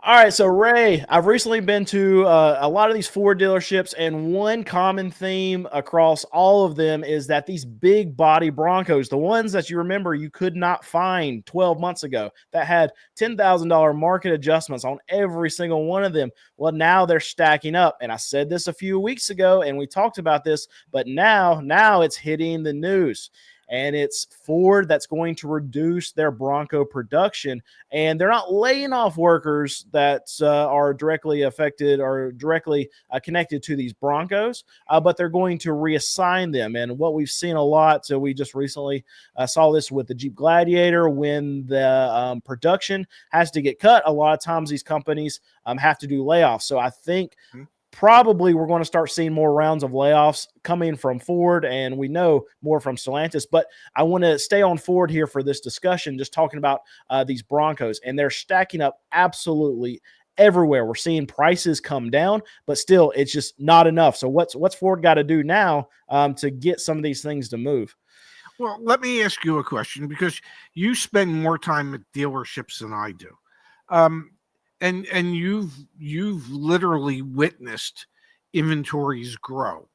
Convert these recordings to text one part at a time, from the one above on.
All right, so Ray, I've recently been to a lot of these Ford dealerships, and one common theme across all of them is that these big body Broncos, the ones that you remember you could not find 12 months ago, that had $10,000 market adjustments on every single one of them. Well, now they're stacking up, and I said this a few weeks ago, and we talked about this, but now it's hitting the news. And it's Ford that's going to reduce their Bronco production, and they're not laying off workers that are directly affected or directly connected to these Broncos, but they're going to reassign them. And what we've seen a lot, so we just recently saw this with the Jeep Gladiator, when the production has to get cut, a lot of times these companies have to do layoffs. So I think probably we're going to start seeing more rounds of layoffs coming from Ford, and we know more from Stellantis. But I want to stay on Ford here for this discussion, just talking about these Broncos, and they're stacking up absolutely everywhere. We're seeing prices come down, but still, it's just not enough. So what's Ford got to do now to get some of these things to move? Well, let me ask you a question, because you spend more time at dealerships than I do. And you've literally witnessed inventories grow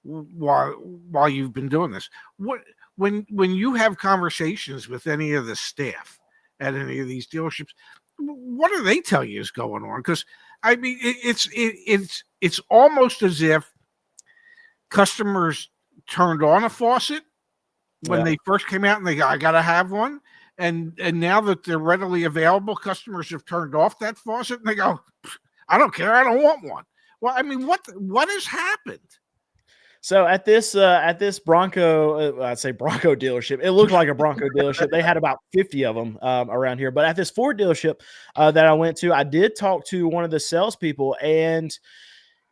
while you've been doing this. When you have conversations with any of the staff at any of these dealerships, what do they tell you is going on? Because I mean, it's almost as if customers turned on a faucet when they first came out and they got, I got to have one. And now that they're readily available, customers have turned off that faucet and they go, I don't care, I don't want one. Well, I mean, what has happened? So at this Bronco, I'd say Bronco dealership, it looked like a Bronco dealership. They had about 50 of them around here. But at this Ford dealership that I went to, I did talk to one of the salespeople, and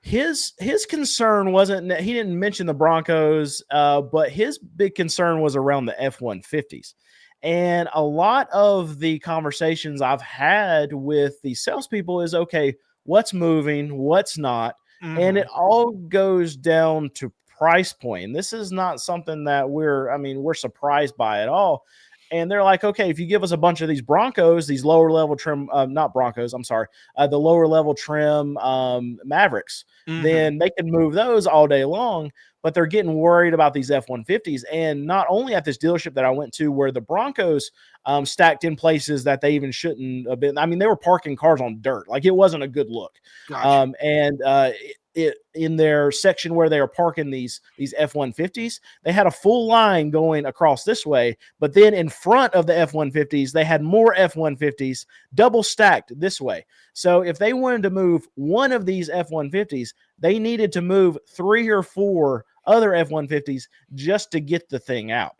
his concern wasn't that he didn't mention the Broncos, but his big concern was around the F-150s. And a lot of the conversations I've had with the salespeople is, okay, what's moving, what's not, and it all goes down to price point. And this is not something that we're surprised by at all. And they're like, okay, if you give us a bunch of these Broncos, these lower level trim, not Broncos, I'm sorry, the lower level trim Mavericks, then they can move those all day long. But they're getting worried about these F-150s. And not only at this dealership that I went to, where the Broncos stacked in places that they even shouldn't have been. I mean, they were parking cars on dirt. Like, it wasn't a good look. Gotcha. In their section where they were parking these F-150s, they had a full line going across this way, but then in front of the F-150s, they had more F-150s double stacked this way. So if they wanted to move one of these F-150s, they needed to move 3 or 4 other F-150s just to get the thing out.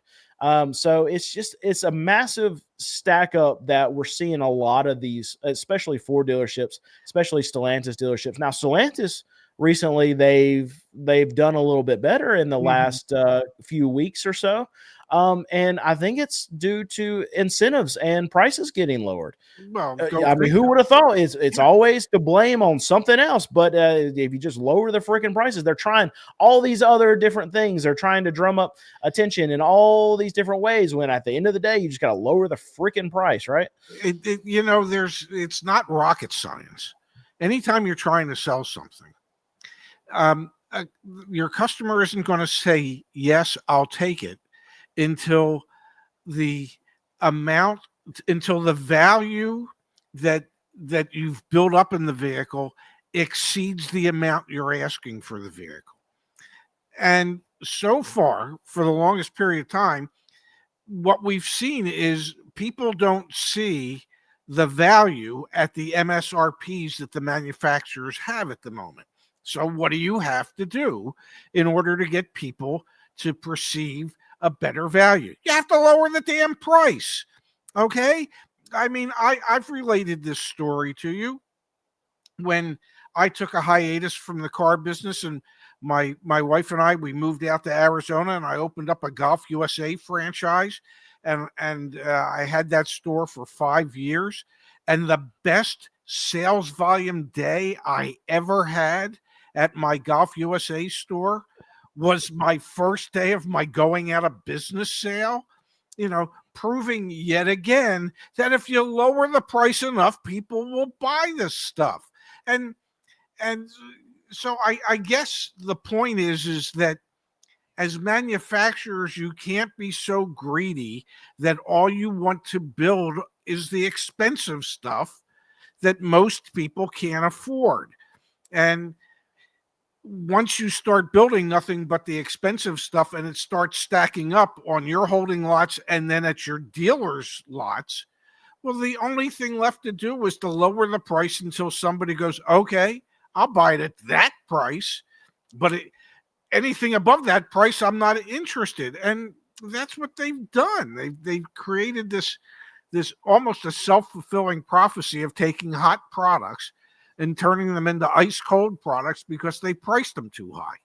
So it's a massive stack up that we're seeing a lot of these, especially Ford dealerships, especially Stellantis dealerships. Now, Stellantis, recently they've done a little bit better in the last few weeks or so, and I think it's due to incentives and prices getting lowered. Well, who would have thought? It's always to blame on something else, but if you just lower the freaking prices, they're trying all these other different things. They're trying to drum up attention in all these different ways, when at the end of the day, you just got to lower the freaking price, right? It's not rocket science. Anytime you're trying to sell something, your customer isn't going to say, yes, I'll take it, until the value that you've built up in the vehicle exceeds the amount you're asking for the vehicle. And so far, for the longest period of time, what we've seen is people don't see the value at the MSRPs that the manufacturers have at the moment. So what do you have to do in order to get people to perceive a better value? You have to lower the damn price. Okay? I mean, I've related this story to you. When I took a hiatus from the car business, and my wife and we moved out to Arizona, and I opened up a Golf USA franchise, and I had that store for 5 years. And the best sales volume day I ever had at my Golf USA store was my first day of my going out of business sale. proving yet again that if you lower the price enough, people will buy this stuff. And so I guess the point is that as manufacturers, you can't be so greedy that all you want to build is the expensive stuff that most people can't afford. And once you start building nothing but the expensive stuff and it starts stacking up on your holding lots and then at your dealers' lots, well, the only thing left to do is to lower the price until somebody goes, okay, I'll buy it at that price. But anything above that price, I'm not interested. And that's what they've done. They've created this almost a self-fulfilling prophecy of taking hot products and turning them into ice cold products because they priced them too high.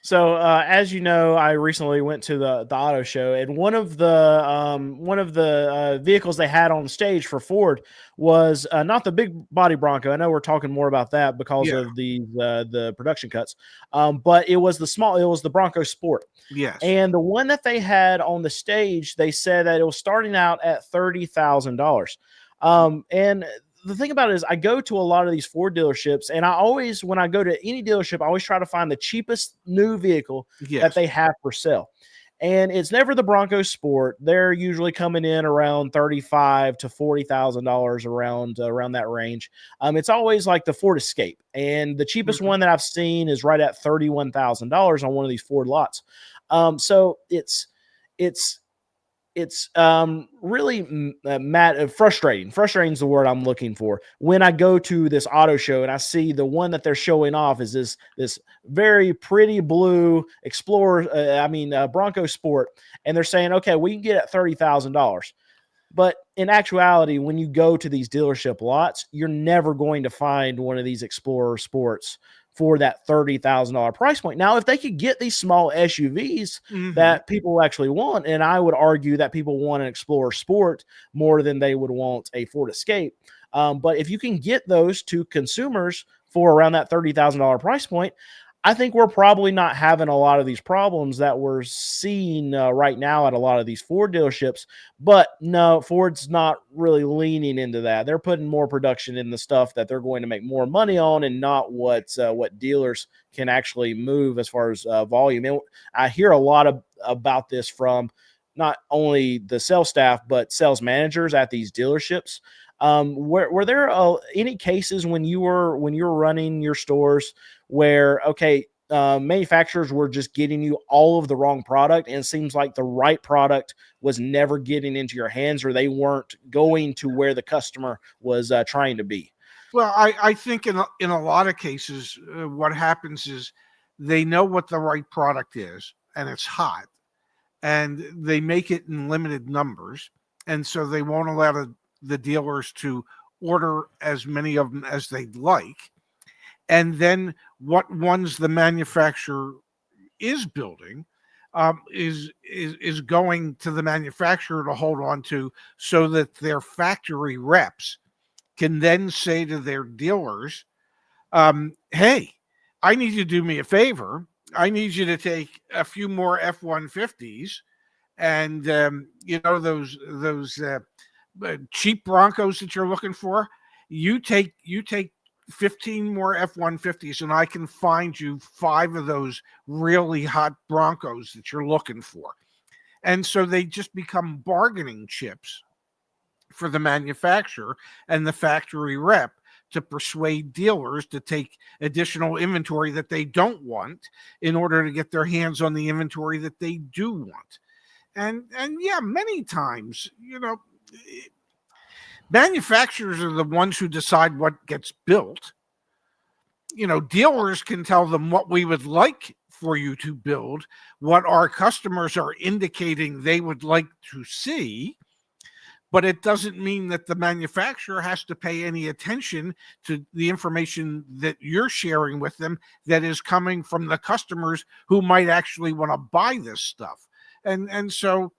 So, as you know, I recently went to the auto show, and one of the vehicles they had on stage for Ford was not the big body Bronco. I know we're talking more about that because of the production cuts, but it was the Bronco Sport. Yes. And the one that they had on the stage, they said that it was starting out at $30,000. And the thing about it is I go to a lot of these Ford dealerships, and when I go to any dealership, I always try to find the cheapest new vehicle that they have for sale. And it's never the Bronco Sport. They're usually coming in around $35,000 to $40,000 around that range. It's always like the Ford Escape, and the cheapest one that I've seen is right at $31,000 on one of these Ford lots. So it's really frustrating. Frustrating is the word I'm looking for. When I go to this auto show and I see the one that they're showing off is this very pretty blue Explorer, Bronco Sport, and they're saying, okay, we can get it at $30,000. But in actuality, when you go to these dealership lots, you're never going to find one of these Explorer Sports for that $30,000 price point. Now, if they could get these small SUVs that people actually want, and I would argue that people want an Explorer Sport more than they would want a Ford Escape. But if you can get those to consumers for around that $30,000 price point, I think we're probably not having a lot of these problems that we're seeing right now at a lot of these Ford dealerships. But no, Ford's not really leaning into that. They're putting more production in the stuff that they're going to make more money on, and not what dealers can actually move as far as volume. And I hear a lot about this from not only the sales staff but sales managers at these dealerships. Were there any cases when you were running your stores where manufacturers were just getting you all of the wrong product, and it seems like the right product was never getting into your hands, or they weren't going to where the customer was trying to be? Well, I think in a lot of cases, what happens is they know what the right product is, and it's hot, and they make it in limited numbers, and so they won't allow the dealers to order as many of them as they'd like. And then what ones the manufacturer is building is going to the manufacturer to hold on to, so that their factory reps can then say to their dealers, hey, I need you to do me a favor. I need you to take a few more F-150s and those cheap Broncos that you're looking for. You take 15 more F-150s, and I can find you 5 of those really hot Broncos that you're looking for. And so they just become bargaining chips for the manufacturer and the factory rep to persuade dealers to take additional inventory that they don't want in order to get their hands on the inventory that they do want. And yeah, many times, manufacturers are the ones who decide what gets built. Dealers can tell them what we would like for you to build, what our customers are indicating they would like to see, but it doesn't mean that the manufacturer has to pay any attention to the information that you're sharing with them that is coming from the customers who might actually want to buy this stuff. And so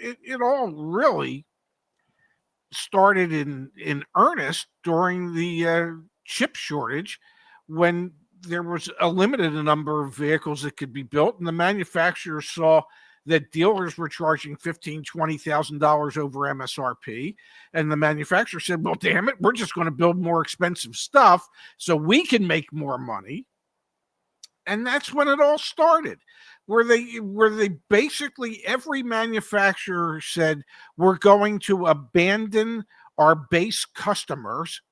it all really started in earnest during the chip shortage, when there was a limited number of vehicles that could be built, and the manufacturers saw that dealers were charging $15,000-$20,000 over MSRP, and the manufacturer said, well, damn it, we're just going to build more expensive stuff so we can make more money. And that's when it all started, where they basically, every manufacturer said, we're going to abandon our base customers,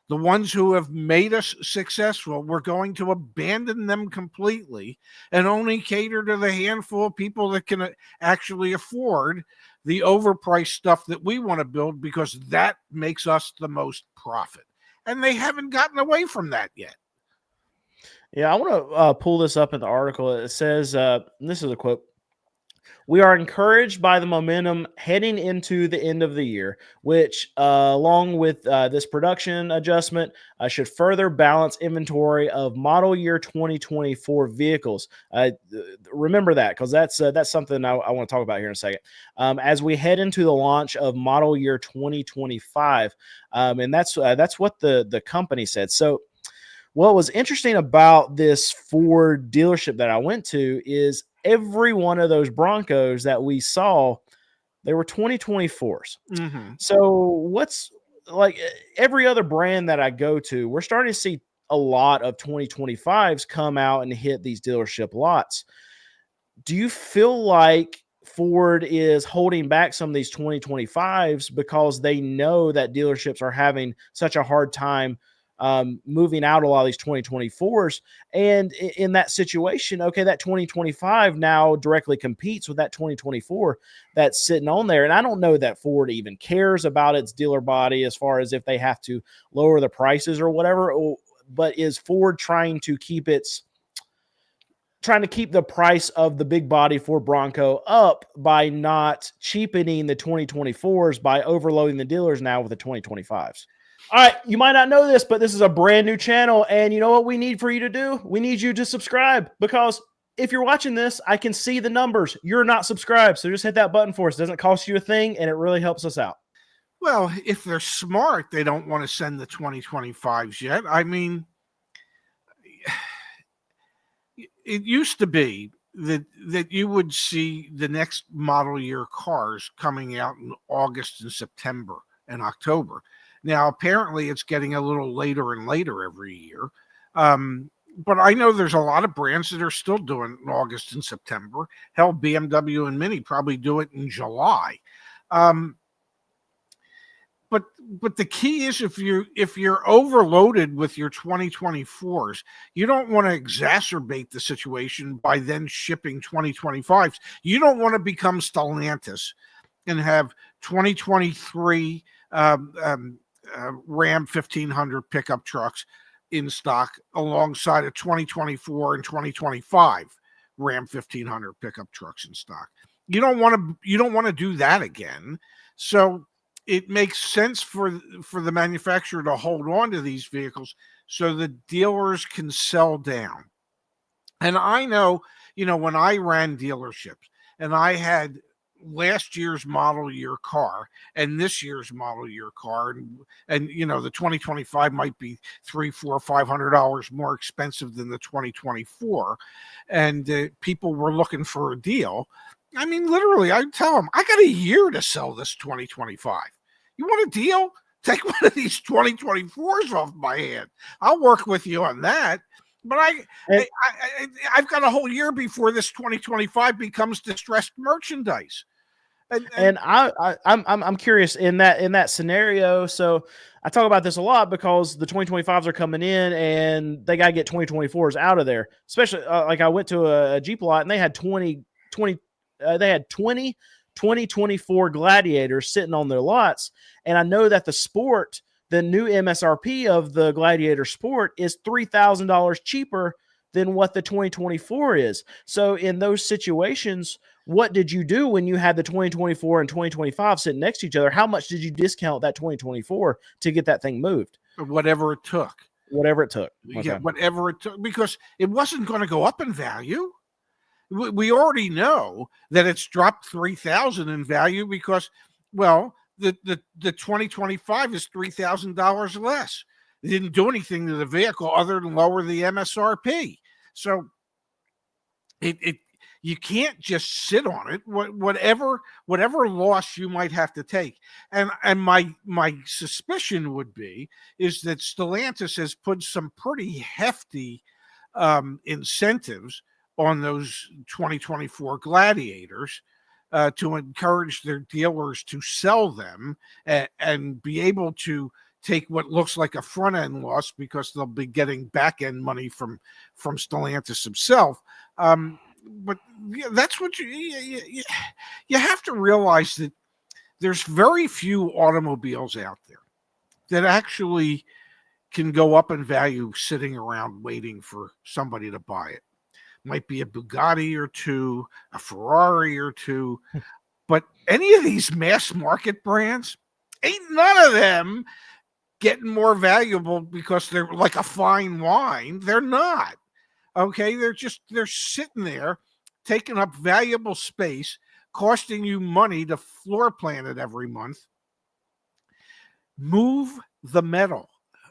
the ones who have made us successful. We're going to abandon them completely and only cater to the handful of people that can actually afford the overpriced stuff that we want to build, because that makes us the most profit. And they haven't gotten away from that yet. Yeah, I want to pull this up in the article. It says, this is a quote: "We are encouraged by the momentum heading into the end of the year, which, along with this production adjustment, should further balance inventory of model year 2024 vehicles." Remember that, because that's something I want to talk about here in a second. As we head into the launch of model year 2025, and that's what the company said. So, what was interesting about this Ford dealership that I went to is every one of those Broncos that we saw, they were 2024s. Mm-hmm. So what's like every other brand that I go to, we're starting to see a lot of 2025s come out and hit these dealership lots. Do you feel like Ford is holding back some of these 2025s because they know that dealerships are having such a hard time moving out a lot of these 2024s? And in that situation, okay, that 2025 now directly competes with that 2024 that's sitting on there. And I don't know that Ford even cares about its dealer body as far as if they have to lower the prices or whatever, but is Ford trying to keep the price of the big body Ford Bronco up by not cheapening the 2024s by overloading the dealers now with the 2025s? All right, you might not know this, but this is a brand new channel, and you know what we need for you to do? We need you to subscribe, because if you're watching this, I can see the numbers. You're not subscribed, so just hit that button for us. It doesn't cost you a thing, and it really helps us out. Well, if they're smart, they don't want to send the 2025s yet. I mean, it used to be that you would see the next model year cars coming out in August and September and October. Now, apparently, it's getting a little later and later every year. But I know there's a lot of brands that are still doing it in August and September. Hell, BMW and Mini probably do it in July. But the key is, if you're overloaded with your 2024s, you don't want to exacerbate the situation by then shipping 2025s. You don't want to become Stellantis and have 2023 Ram 1500 pickup trucks in stock alongside a 2024 and 2025 Ram 1500 pickup trucks in stock. You don't want to do that again. So it makes sense for the manufacturer to hold on to these vehicles so the dealers can sell down. And I know, when I ran dealerships and I had last year's model year car and this year's model year car, and the 2025 might be $300, $400, $500 more expensive than the 2024, and people were looking for a deal. I mean, literally, I'd tell them, I got a year to sell this 2025. You want a deal? Take one of these 2024s off my hand. I'll work with you on that. But I've got a whole year before this 2025 becomes distressed merchandise. And I'm curious in that scenario. So I talk about this a lot because the 2025s are coming in and they got to get 2024s out of there. Especially like I went to a Jeep lot and they had 20 2024 Gladiators sitting on their lots. And I know that the new MSRP of the Gladiator Sport is $3,000 cheaper than what the 2024 is. So in those situations, what did you do when you had the 2024 and 2025 sitting next to each other? How much did you discount that 2024 to get that thing moved? Whatever it took. Whatever it took. Okay. Yeah, whatever it took, because it wasn't going to go up in value. We already know that it's dropped $3,000 in value because, well, the 2025 is $3,000 less. It didn't do anything to the vehicle other than lower the MSRP. So You can't just sit on it. Whatever loss you might have to take, and my suspicion would be is that Stellantis has put some pretty hefty incentives on those 2024 Gladiators to encourage their dealers to sell them and be able to take what looks like a front end loss because they'll be getting back end money from Stellantis himself. But yeah, that's what you have to realize that there's very few automobiles out there that actually can go up in value sitting around waiting for somebody to buy it. Might be a Bugatti or two, a Ferrari or two, but any of these mass market brands, ain't none of them getting more valuable because they're like a fine wine. They're not. Okay, they're sitting there taking up valuable space, costing you money to floor plan it every month. Move the metal,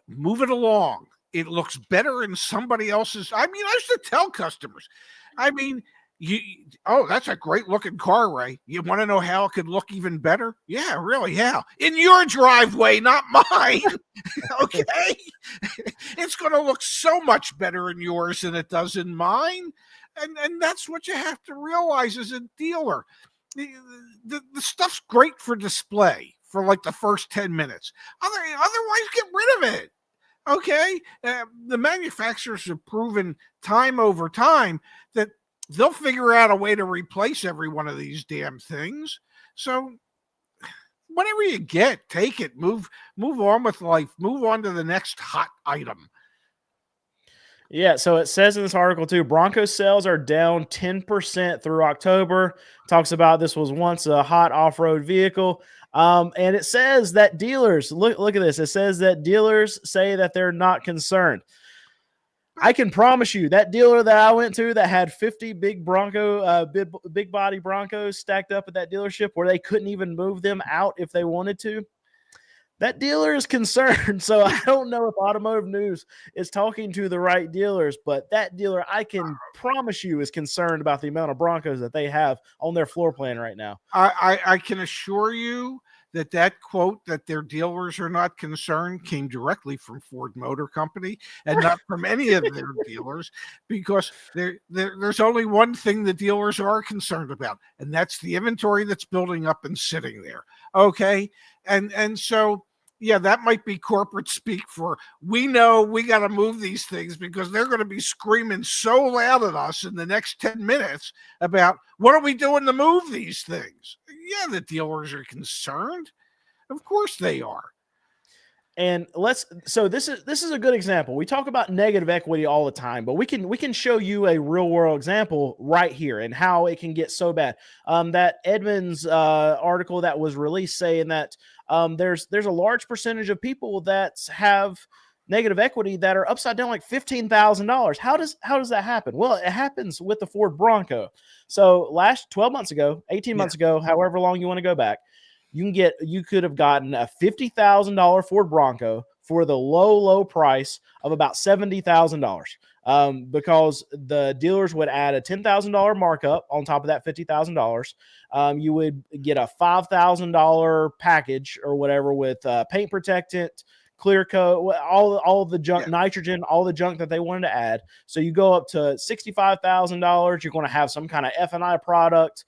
move it along. It looks better in somebody else's. I mean, I used to tell customers, I mean, that's a great looking car, Ray. You want to know how it could look even better? Yeah, really, how? In your driveway, not mine. Okay. It's going to look so much better in yours than it does in mine. And that's what you have to realize as a dealer. The stuff's great for display for like the first 10 minutes. Otherwise, get rid of it. Okay. The manufacturers have proven time over time that they'll figure out a way to replace every one of these damn things. So whatever you get, take it. Move on with life. Move on to the next hot item. Yeah, so it says in this article too, Bronco sales are down 10% through October. Talks about this was once a hot off-road vehicle. And it says that dealers, look at this. It says that dealers say that they're not concerned. I can promise you that dealer that I went to that had 50 big big body Broncos stacked up at that dealership where they couldn't even move them out if they wanted to. That dealer is concerned. So I don't know if Automotive News is talking to the right dealers, but that dealer, I can promise you, is concerned about the amount of Broncos that they have on their floor plan right now. I can assure you that quote that their dealers are not concerned came directly from Ford Motor Company and not from any of their dealers, because there's only one thing the dealers are concerned about, and that's the inventory that's building up and sitting there. Okay. And so, yeah, that might be corporate speak for, we know we got to move these things because they're going to be screaming so loud at us in the next 10 minutes about what are we doing to move these things. Yeah, the dealers are concerned. Of course they are. And so this is a good example. We talk about negative equity all the time, but we can show you a real world example right here and how it can get so bad. That Edmunds article that was released saying that there's a large percentage of people that have negative equity that are upside down like $15,000. How does that happen? Well, it happens with the Ford Bronco. So 12 months ago, 18 months ago, however long you want to go back, you could have gotten a $50,000 Ford Bronco for the low price of about $70,000. Because the dealers would add a $10,000 markup on top of that $50,000. You would get a $5,000 package or whatever with paint protectant, clear coat, all the junk, nitrogen, all the junk that they wanted to add. So you go up to $65,000. You're going to have some kind of F&I product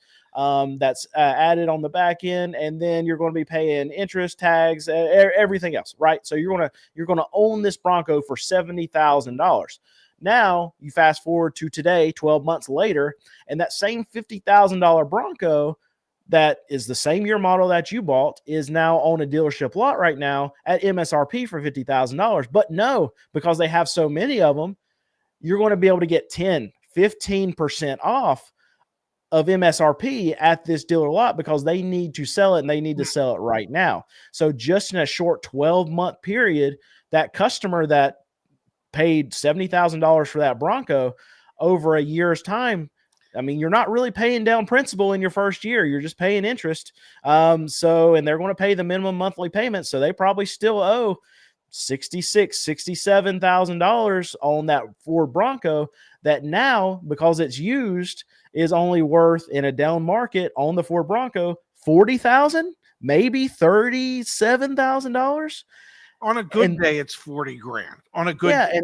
that's added on the back end, and then you're going to be paying interest, tags, everything else, right? So you're going to own this Bronco for $70,000. Now you fast forward to today, 12 months later, and that same $50,000 Bronco that is the same year model that you bought is now on a dealership lot right now at MSRP for $50,000. But no, because they have so many of them, you're going to be able to get 10, 15% off of MSRP at this dealer lot because they need to sell it and they need to sell it right now. So just in a short 12-month period, that customer that paid $70,000 for that Bronco over a year's time, I mean, you're not really paying down principal in your first year. You're just paying interest. And they're going to pay the minimum monthly payment. So they probably still owe $67,000 on that Ford Bronco that now, because it's used, is only worth in a down market on the Ford Bronco 40,000, maybe $37,000. On a good And day, it's 40 grand. On a good yeah, day.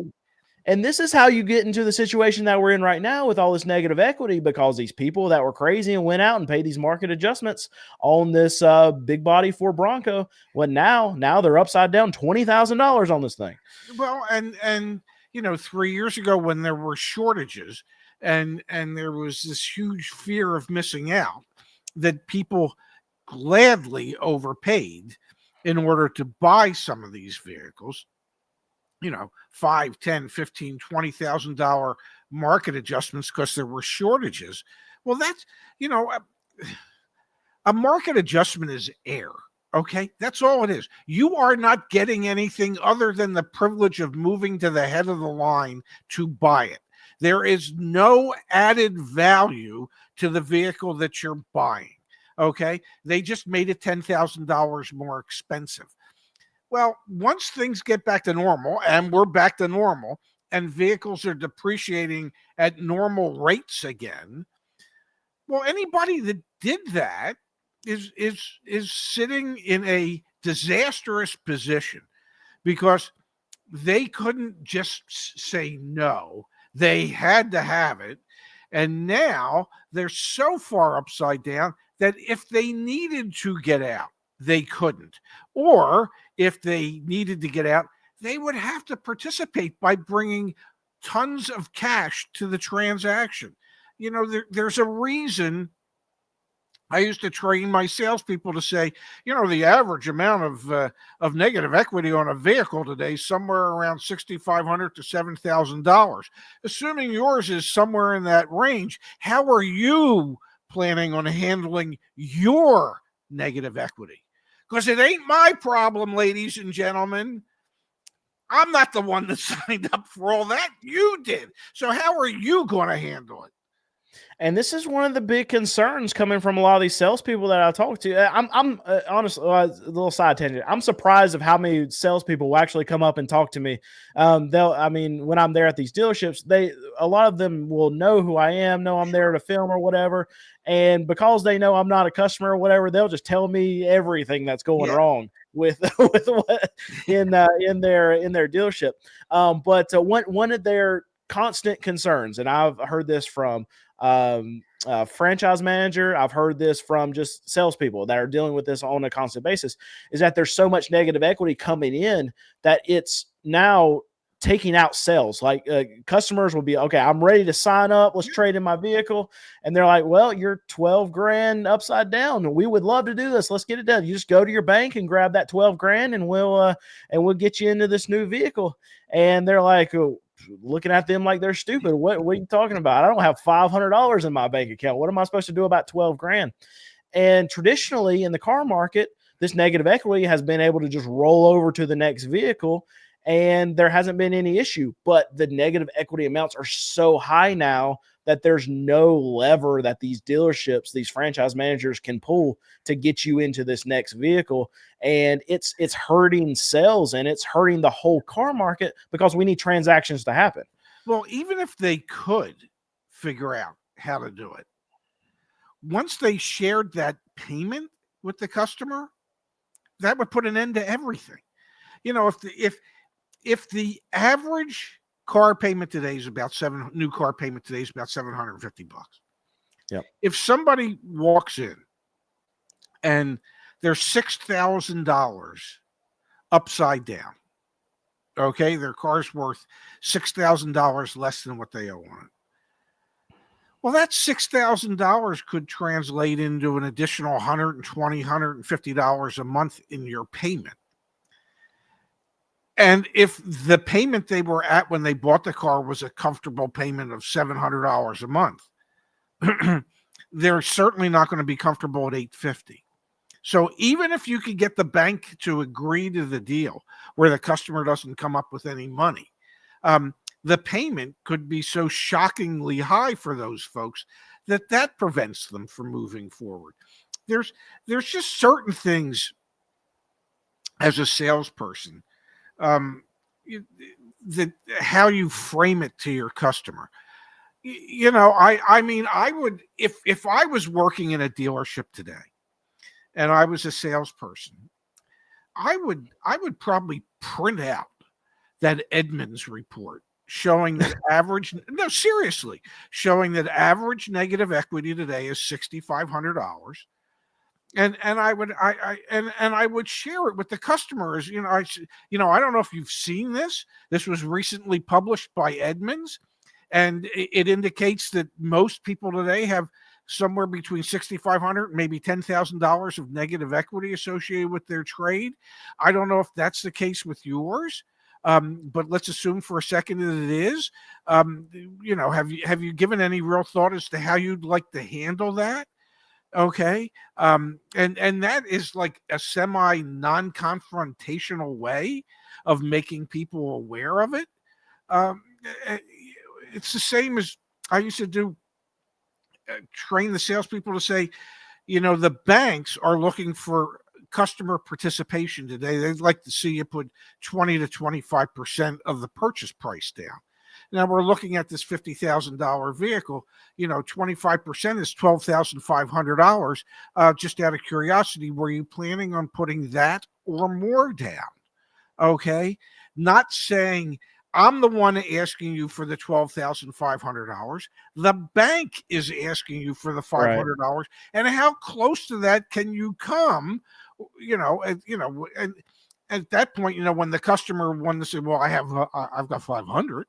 and this is how you get into the situation that we're in right now with all this negative equity, because these people that were crazy and went out and paid these market adjustments on this big body Ford Bronco, well, now they're upside down $20,000 on this thing. Well, and 3 years ago when there were shortages and there was this huge fear of missing out, that people gladly overpaid in order to buy some of these vehicles. 5, 10, 15, $20,000 market adjustments because there were shortages. Well, that's a market adjustment is air. Okay, that's all it is. You are not getting anything other than the privilege of moving to the head of the line to buy it. There is no added value to the vehicle that you're buying. Okay, they just made it $10,000 more expensive. Well, once things get back to normal, and we're back to normal, and vehicles are depreciating at normal rates again, well, anybody that did that is sitting in a disastrous position, because they couldn't just say no. They had to have it. And now they're so far upside down that if they needed to get out, they couldn't. Or if they needed to get out, they would have to participate by bringing tons of cash to the transaction. There's a reason. I used to train my salespeople to say, the average amount of negative equity on a vehicle today is somewhere around $6,500 to $7,000. Assuming yours is somewhere in that range, how are you planning on handling your negative equity? Because it ain't my problem, ladies and gentlemen. I'm not the one that signed up for all that. You did. So how are you going to handle it? And this is one of the big concerns coming from a lot of these salespeople that I talk to. I'm honestly, a little side tangent. I'm surprised of how many salespeople will actually come up and talk to me. When I'm there at these dealerships, a lot of them will know who I am, know I'm there to film or whatever. And because they know I'm not a customer or whatever, they'll just tell me everything that's going wrong with what in their dealership. But one of their constant concerns, and I've heard this from franchise manager, I've heard this from just salespeople that are dealing with this on a constant basis, is that there's so much negative equity coming in that it's now taking out sales. Like customers will be, okay, I'm ready to sign up. Let's trade in my vehicle. And they're like, well, you're 12 grand upside down. We would love to do this. Let's get it done. You just go to your bank and grab that 12 grand and we'll get you into this new vehicle. And they're like, oh, looking at them like they're stupid. What are you talking about? I don't have $500 in my bank account. What am I supposed to do about 12 grand? And traditionally in the car market, this negative equity has been able to just roll over to the next vehicle and there hasn't been any issue. But the negative equity amounts are so high now that there's no lever that these dealerships, these franchise managers can pull to get you into this next vehicle. And it's hurting sales and it's hurting the whole car market because we need transactions to happen. Well, even if they could figure out how to do it, once they shared that payment with the customer, that would put an end to everything. If the average car payment today is about new car payment today is about $750. Yep. If somebody walks in and they're $6,000 upside down, okay, their car's worth $6,000 less than what they owe on it. Well, that $6,000 could translate into an additional $120, $150 a month in your payment. And if the payment they were at when they bought the car was a comfortable payment of $700 a month, they're certainly not going to be comfortable at $850. So even if you could get the bank to agree to the deal where the customer doesn't come up with any money, the payment could be so shockingly high for those folks that prevents them from moving forward. There's just certain things as a salesperson um, that how you frame it to your customer. You know, I mean, I would, if I was working in a dealership today and I was a salesperson, I would probably print out that Edmunds report showing that average, no, seriously, showing that average negative equity today is $6,500. And I would share it with the customers. I don't know if you've seen this. This was recently published by Edmunds, and it indicates that most people today have somewhere between 6,500 maybe $10,000 of negative equity associated with their trade. I don't know if that's the case with yours, but let's assume for a second that it is. Have you given any real thought as to how you'd like to handle that? Okay. And that is like a semi non-confrontational way of making people aware of it. Um, eh, it's the same as I used to do, train the salespeople to say, the banks are looking for customer participation today. They'd like to see you put 20 to 25% of the purchase price down. Now we're looking at this $50,000 vehicle. 25% is $12,500. Just out of curiosity, were you planning on putting that or more down? Okay. Not saying I'm the one asking you for the $12,500. The bank is asking you for the Right. $500. And how close to that can you come? And at that point, when the customer wanted to say, well, I've got 500.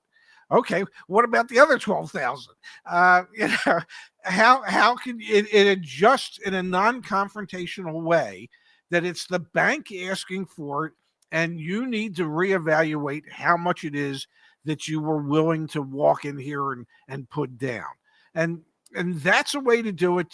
Okay, what about the other 12,000? How can it adjust in a non-confrontational way that it's the bank asking for it, and you need to reevaluate how much it is that you were willing to walk in here and put down. And that's a way to do it,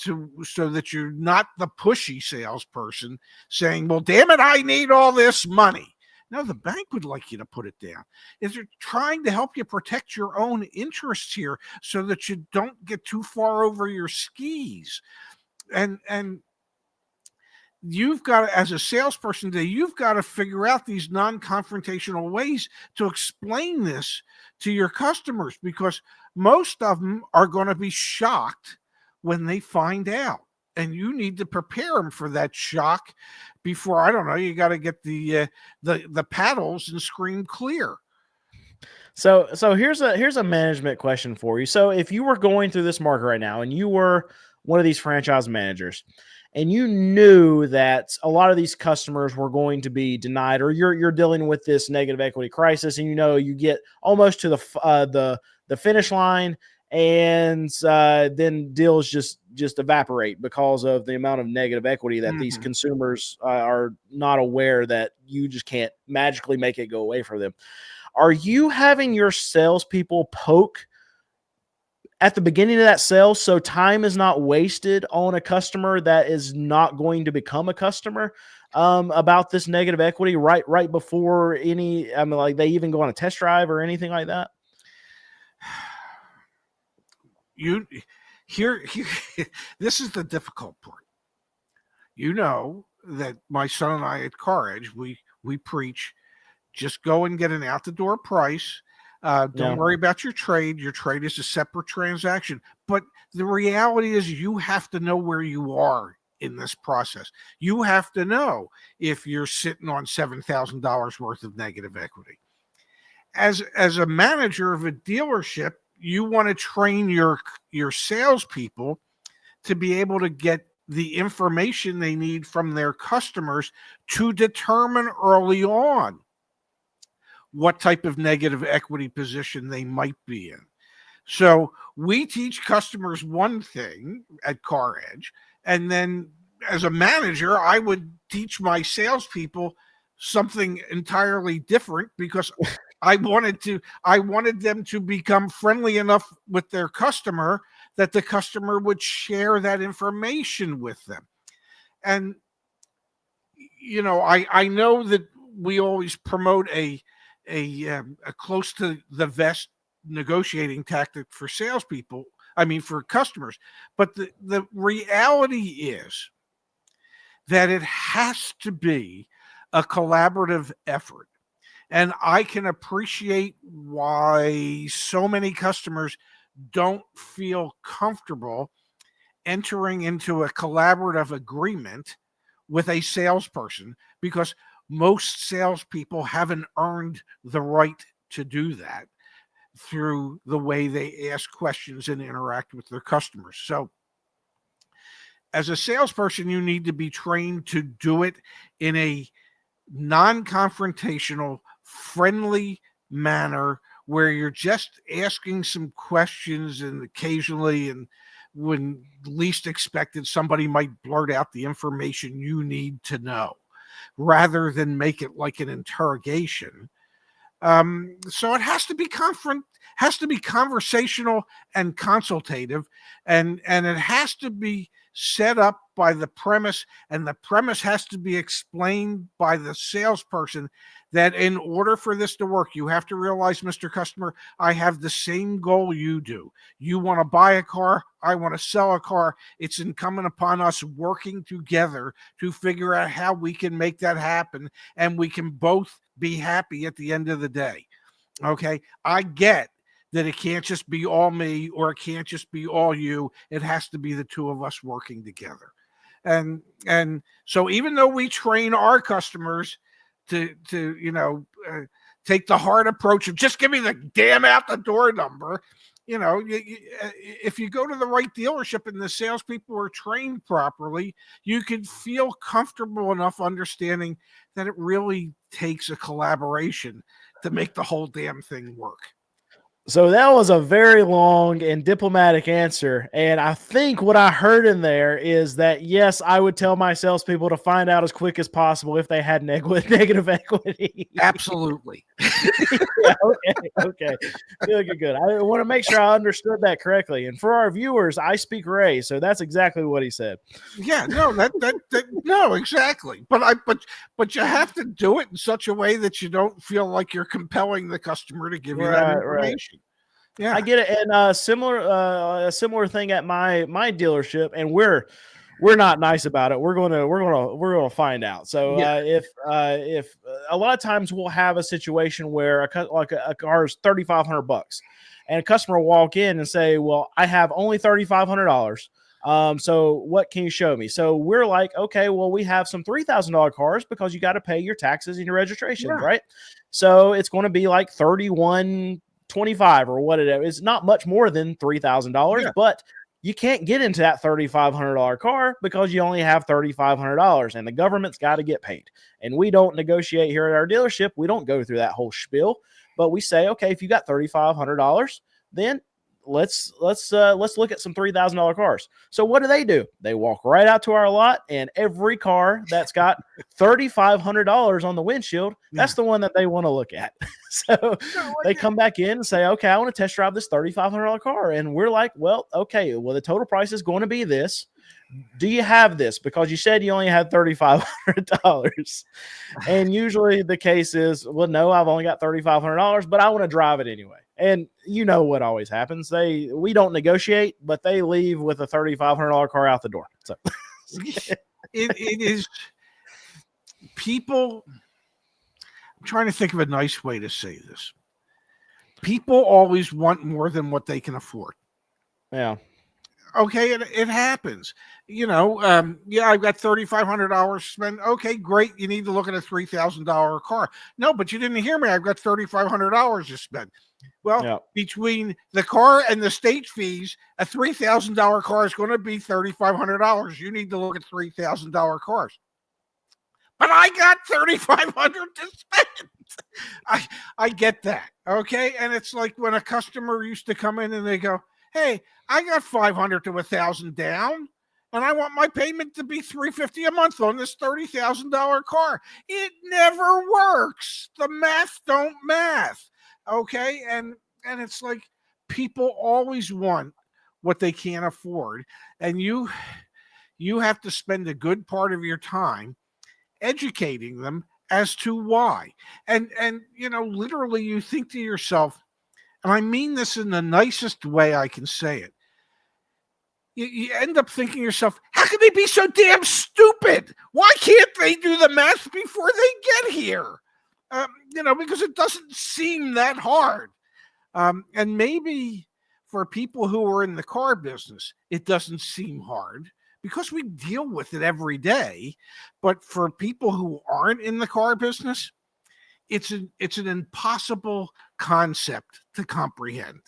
so that you're not the pushy salesperson saying, well, damn it, I need all this money. No, the bank would like you to put it down. Is they're trying to help you protect your own interests here so that you don't get too far over your skis. And you've got to, as a salesperson today, you've got to figure out these non-confrontational ways to explain this to your customers, because most of them are going to be shocked when they find out. And you need to prepare them for that shock before, I don't know, you got to get the paddles and scream clear. So here's a management question for you. So if you were going through this market right now and you were one of these franchise managers and you knew that a lot of these customers were going to be denied, or you're dealing with this negative equity crisis, and you get almost to the finish line, and then deals just evaporate because of the amount of negative equity that these consumers are not aware that you just can't magically make it go away for them. Are you having your salespeople poke at the beginning of that sale so time is not wasted on a customer that is not going to become a customer, about this negative equity right before like they even go on a test drive or anything like that? You here This is the difficult part. That my son and I at Car Edge, we preach, just go and get an out the door price. Don't worry about your trade. Your trade is a separate transaction. But the reality is, you have to know where you are in this process. You have to know if you're sitting on $7,000 worth of negative equity. As a manager of a dealership, you want to train your salespeople to be able to get the information they need from their customers to determine early on what type of negative equity position they might be in. So we teach customers one thing at Car Edge, and then as a manager, I would teach my salespeople something entirely different, because I wanted them to become friendly enough with their customer that the customer would share that information with them. And I know that we always promote a close to the vest negotiating tactic for salespeople. I mean, for customers. But the reality is that it has to be a collaborative effort. And I can appreciate why so many customers don't feel comfortable entering into a collaborative agreement with a salesperson, because most salespeople haven't earned the right to do that through the way they ask questions and interact with their customers. So, as a salesperson, you need to be trained to do it in a non confrontational, friendly manner where you're just asking some questions, and occasionally, and when least expected, somebody might blurt out the information you need to know rather than make it like an interrogation. So it has to be conversational and consultative, and it has to be set up by the premise, and the premise has to be explained by the salesperson, that in order for this to work, you have to realize, Mr. Customer, I have the same goal you do. You want to buy a car, I want to sell a car. It's incumbent upon us working together to figure out how we can make that happen, and we can both be happy at the end of the day. Okay. I get that it can't just be all me, or it can't just be all you. It has to be the two of us working together. And so even though we train our customers to take the hard approach of just give me the damn out the door number, if you go to the right dealership and the salespeople are trained properly, you can feel comfortable enough understanding that it really takes a collaboration to make the whole damn thing work. So that was a very long and diplomatic answer. And I think what I heard in there is that, yes, I would tell my salespeople to find out as quick as possible if they had negative equity. Absolutely. Yeah, okay. Good. I want to make sure I understood that correctly. And for our viewers, I speak Ray, so that's exactly what he said. Yeah, no, no, exactly. But you have to do it in such a way that you don't feel like you're compelling the customer to give you that information. Right. Yeah, I get it. And a similar thing at my dealership, and we're not nice about it. We're gonna find out. So yeah, if a lot of times we'll have a situation where a car is $3,500, and a customer will walk in and say, "Well, I have only $3,500. So what can you show me?" So we're like, "Okay, well, we have some $3,000 cars because you got to pay your taxes and your registrations, yeah, right? So it's going to be like 3125 or what it is. It's not much more than $3,000, yeah. but you can't get into that $3,500 car because you only have $3,500, and the government's got to get paid. And we don't negotiate here at our dealership. We don't go through that whole spiel, but we say, okay, if you got $3,500, then let's look at some $3,000 cars. So what do? They walk right out to our lot, and every car that's got $3,500 on the windshield, that's the one that they want to look at. So they come back in and say, okay, I want to test drive this $3,500 car. And we're like, well, okay, well, the total price is going to be this. Do you have this? Because you said you only had $3,500. And usually the case is, well, no, I've only got $3,500, but I want to drive it anyway. And you know what always happens. We don't negotiate, but they leave with a $3,500 car out the door. So it is people. I'm trying to think of a nice way to say this. People always want more than what they can afford. Yeah. Okay, it happens. Yeah, I've got $3,500 spent. Okay, great. You need to look at a $3,000 car. No, but you didn't hear me. I've got $3,500 to spend. Well, between the car and the state fees, a $3,000 car is going to be $3,500. You need to look at $3,000 cars. But I got $3,500 to spend. I get that. Okay, and it's like when a customer used to come in and they go, "Hey, I got $500 to $1,000 down, and I want my payment to be $350 a month on this $30,000 car." It never works. The math don't math. Okay, and it's like people always want what they can't afford, and you have to spend a good part of your time educating them as to why. And literally, you think to yourself, and I mean this in the nicest way I can say it. You end up thinking to yourself, how can they be so damn stupid? Why can't they do the math before they get here? because it doesn't seem that hard. And maybe for people who are in the car business, it doesn't seem hard because we deal with it every day. But for people who aren't in the car business, it's an impossible concept to comprehend.